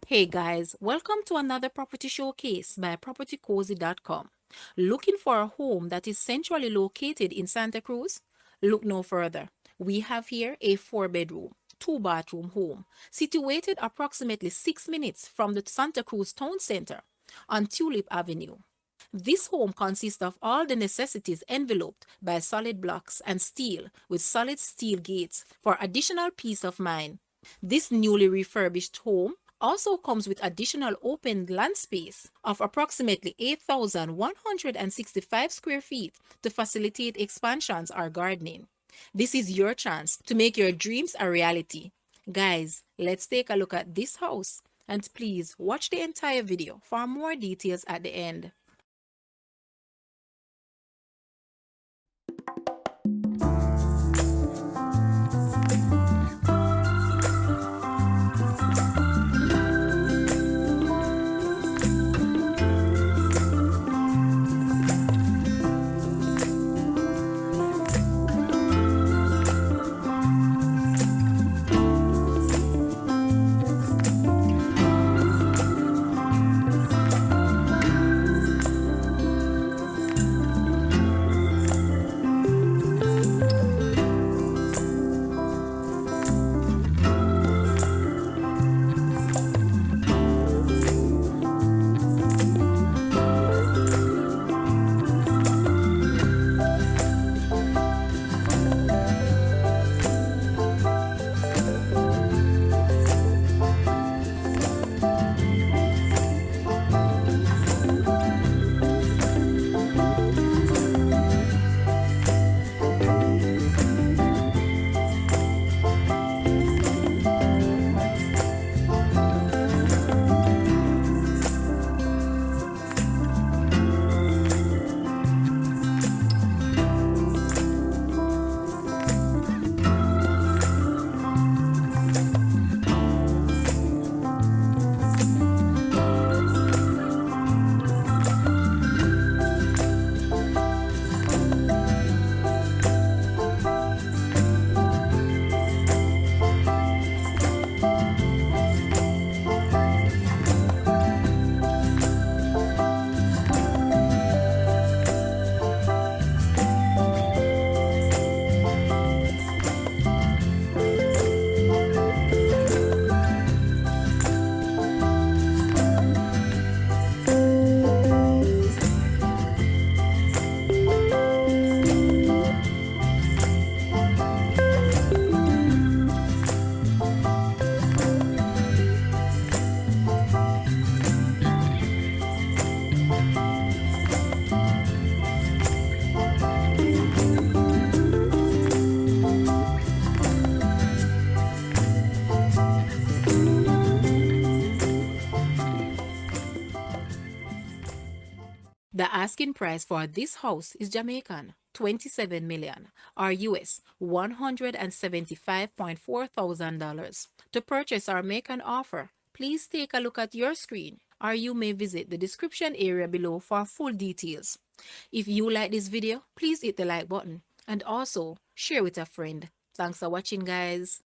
Hey guys, welcome to another property showcase by propertycozy.com. Looking for a home that is centrally located in Santa Cruz? Look no further. We have here a 4-bedroom, 2-bathroom home situated approximately 6 minutes from the Santa Cruz Town Center on Tulip Avenue. This home consists of all the necessities enveloped by solid blocks and steel with solid steel gates for additional peace of mind. This newly refurbished home also comes with additional open land space of approximately 8,165 square feet to facilitate expansions or gardening. This is your chance to make your dreams a reality. Guys, let's take a look at this house and please watch the entire video for more details at the end. The asking price for this house is Jamaican 27 million or US $175.4 thousand. To purchase or make an offer, please take a look at your screen or you may visit the description area below for full details. If you like this video, please hit the like button and also share with a friend. Thanks for watching, guys.